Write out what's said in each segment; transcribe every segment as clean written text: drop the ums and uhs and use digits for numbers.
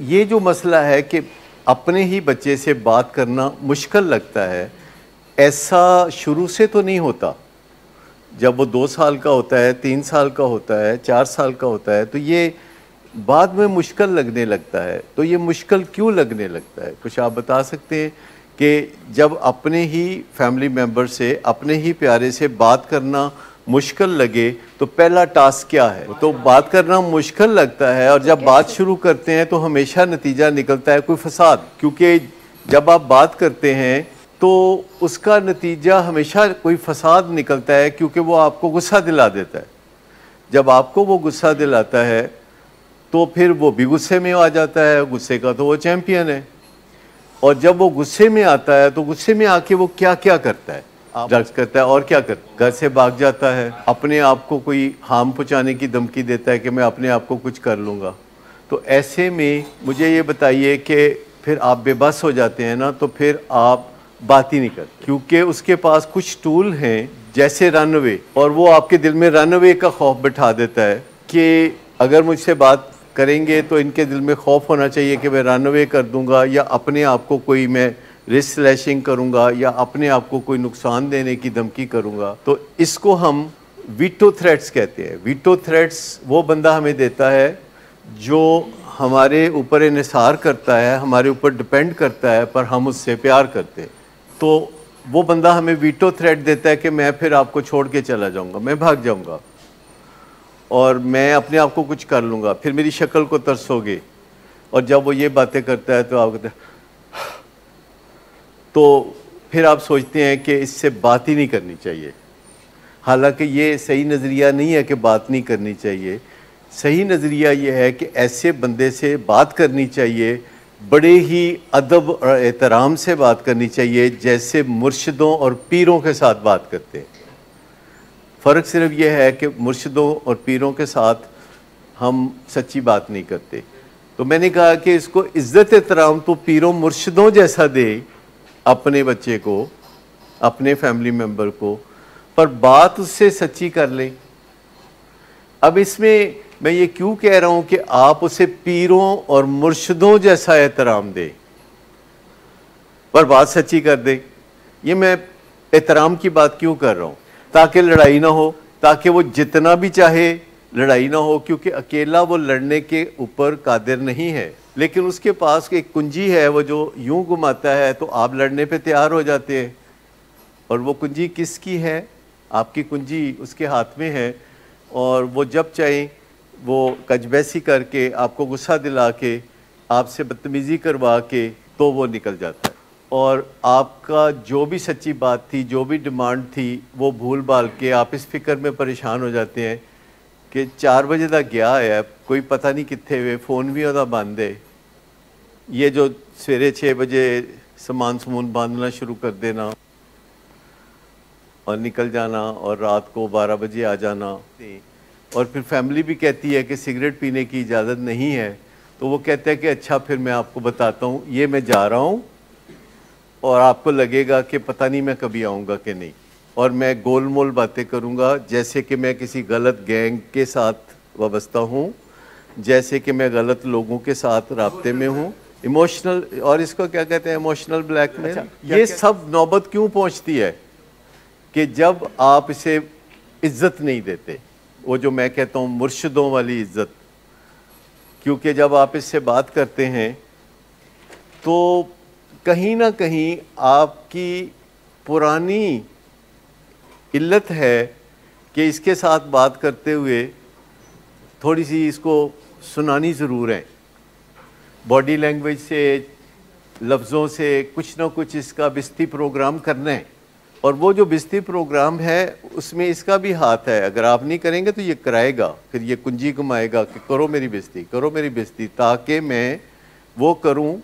ये जो मसला है कि अपने ही बच्चे से बात करना मुश्किल लगता है, ऐसा शुरू से तो नहीं होता। जब वो 2 साल का होता है, 3 साल का होता है, 4 साल का होता है, तो ये बाद में मुश्किल लगने लगता है। तो ये मुश्किल क्यों लगने लगता है? कुछ आप बता सकते हैं कि जब अपने ही फैमिली मेम्बर से, अपने ही प्यारे से बात करना मुश्किल लगे तो पहला टास्क क्या है? तो बात करना मुश्किल लगता है और जब बात शुरू करते हैं तो हमेशा नतीजा निकलता है कोई फसाद, क्योंकि जब आप बात करते हैं तो उसका नतीजा हमेशा कोई फसाद निकलता है, क्योंकि वो आपको गुस्सा दिला देता है। जब आपको वो गुस्सा दिलाता है तो फिर वो भी गुस्से में आ जाता है, गुस्से का तो वो चैंपियन है। और जब वो गुस्से में आता है तो गुस्से में आके वो क्या क्या करता है? ड्रग्स करता है और क्या करता है? घर से भाग जाता है, अपने आप को कोई हार्म पहुंचाने की धमकी देता है कि मैं अपने आप को कुछ कर लूँगा। तो ऐसे में मुझे ये बताइए कि फिर आप बेबस हो जाते हैं ना, तो फिर आप बात ही नहीं करते, क्योंकि उसके पास कुछ टूल हैं जैसे रनअवे, और वो आपके दिल में रनअवे का खौफ बिठा देता है कि अगर मुझसे बात करेंगे तो इनके दिल में खौफ होना चाहिए कि मैं रनअवे कर दूंगा, या अपने आप को कोई मैं रिस्क स्लैशिंग करूंगा, या अपने आप को कोई नुकसान देने की धमकी करूंगा। तो इसको हम वीटो थ्रेट्स कहते हैं। वीटो थ्रेट्स वो बंदा हमें देता है जो हमारे ऊपर इन्हिसार करता है, हमारे ऊपर डिपेंड करता है, पर हम उससे प्यार करते हैं। तो वो बंदा हमें वीटो थ्रेट देता है कि मैं फिर आपको छोड़ के चला जाऊंगा, मैं भाग जाऊंगा और मैं अपने आप को कुछ कर लूँगा, फिर मेरी शक्ल को तरसोगे। और जब वो ये बातें करता है तो आप कहते हैं, तो फिर आप सोचते हैं कि इससे बात ही नहीं करनी चाहिए। हालांकि ये सही नज़रिया नहीं है कि बात नहीं करनी चाहिए। सही नज़रिया ये है कि ऐसे बंदे से बात करनी चाहिए, बड़े ही अदब और एहतराम से बात करनी चाहिए, जैसे मुर्शिदों और पीरों के साथ बात करते हैं। फ़र्क सिर्फ ये है कि मुर्शिदों और पीरों के साथ हम सच्ची बात नहीं करते। तो मैंने कहा कि इसको इज़्ज़त एहतराम तो पीरों मुर्शिदों जैसा दे अपने बच्चे को, अपने फैमिली मेम्बर को, पर बात उससे सच्ची कर ले। अब इसमें मैं ये क्यों कह रहा हूँ कि आप उसे पीरों और मुर्शिदों जैसा एहतराम दें पर बात सच्ची कर दे। ये मैं एहतराम की बात क्यों कर रहा हूँ? ताकि लड़ाई ना हो, ताकि वो जितना भी चाहे लड़ाई ना हो, क्योंकि अकेला वो लड़ने के ऊपर कादिर नहीं है, लेकिन उसके पास एक कुंजी है, वो जो यूं घुमाता है तो आप लड़ने पे तैयार हो जाते हैं। और वो कुंजी किसकी है? आपकी कुंजी उसके हाथ में है, और वो जब चाहे वो कजबैसी करके, आपको गुस्सा दिला के, आपसे बदतमीज़ी करवा के तो वो निकल जाता है। और आपका जो भी सच्ची बात थी, जो भी डिमांड थी, वो भूल भाल के आप इस फिक्र में परेशान हो जाते हैं कि 4 बजे तक गया है, कोई पता नहीं कितने हुए, फ़ोन भी ओदा बंद है। ये जो सवेरे 6 बजे सामान समून बांधना शुरू कर देना और निकल जाना, और रात को 12 बजे आ जाना, और फिर फैमिली भी कहती है कि सिगरेट पीने की इजाज़त नहीं है, तो वो कहते हैं कि अच्छा फिर मैं आपको बताता हूँ, ये मैं जा रहा हूँ और आपको लगेगा कि पता नहीं मैं कभी आऊँगा कि नहीं, और मैं गोल मोल बातें करूँगा जैसे कि मैं किसी गलत गैंग के साथ वाबस्ता हूँ, जैसे कि मैं गलत लोगों के साथ राब्ते में हूँ। इमोशनल, और इसको क्या कहते हैं, इमोशनल ब्लैकमेल। अच्छा, ये सब नौबत क्यों पहुँचती है कि जब आप इसे इज़्ज़त नहीं देते, वो जो मैं कहता हूँ मुर्शिदों वाली इज़्ज़त। क्योंकि जब आप इससे बात करते हैं तो कहीं ना कहीं आपकी पुरानी इल्लत है कि इसके साथ बात करते हुए थोड़ी सी इसको सुनानी ज़रूर है, बॉडी लैंग्वेज से, लफ्ज़ों से कुछ ना कुछ इसका बिस्ती प्रोग्राम करना है। और वो जो बिस्ती प्रोग्राम है उसमें इसका भी हाथ है। अगर आप नहीं करेंगे तो ये कराएगा, फिर ये कुंजी घुमाएगा कि करो मेरी बेइज्जती, करो मेरी बेइज्जती, ताकि मैं वो करूं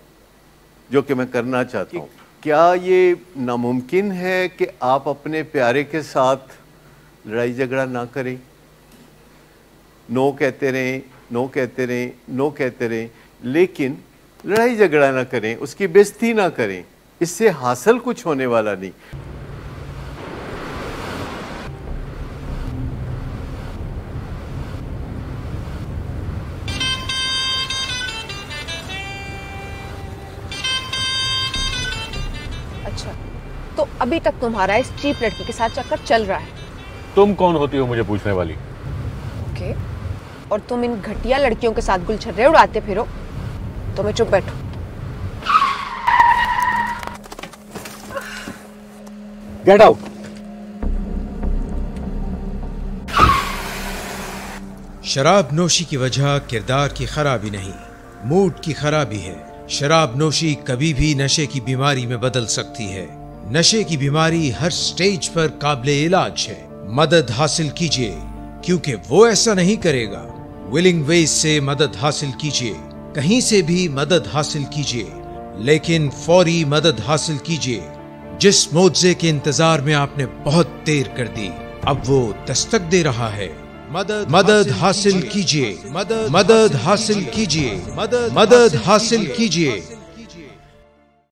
जो कि मैं करना चाहता हूँ। क्या ये नामुमकिन है कि आप अपने प्यारे के साथ लड़ाई झगड़ा ना करें, नो कहते रहें, नो कहते रहें, नो कहते रहें, लेकिन लड़ाई झगड़ा ना करें, उसकी बेइज्जती ना करें? इससे हासिल कुछ होने वाला नहीं। अच्छा, तो अभी तक तुम्हारा इस चीप लड़की के साथ चक्कर चल रहा है? तुम कौन होती हो मुझे पूछने वाली? ओके, और तुम इन घटिया लड़कियों के साथ गुलछर्रे उड़ाते फिरो तो मैं चुप बैठूं? Get out. शराब नोशी की वजह किरदार की खराबी नहीं, मूड की खराबी है। शराब नोशी कभी भी नशे की बीमारी में बदल सकती है। नशे की बीमारी हर स्टेज पर काबिले इलाज है। मदद हासिल कीजिए, क्योंकि वो ऐसा नहीं करेगा। विलिंग वेज से मदद हासिल कीजिए, कहीं से भी मदद हासिल कीजिए, लेकिन फौरी मदद हासिल कीजिए। जिस मुआवजे के इंतजार में आपने बहुत देर कर दी, अब वो दस्तक दे रहा है। मदद हासिल कीजिए, मदद हासिल कीजिए, मदद हासिल कीजिए।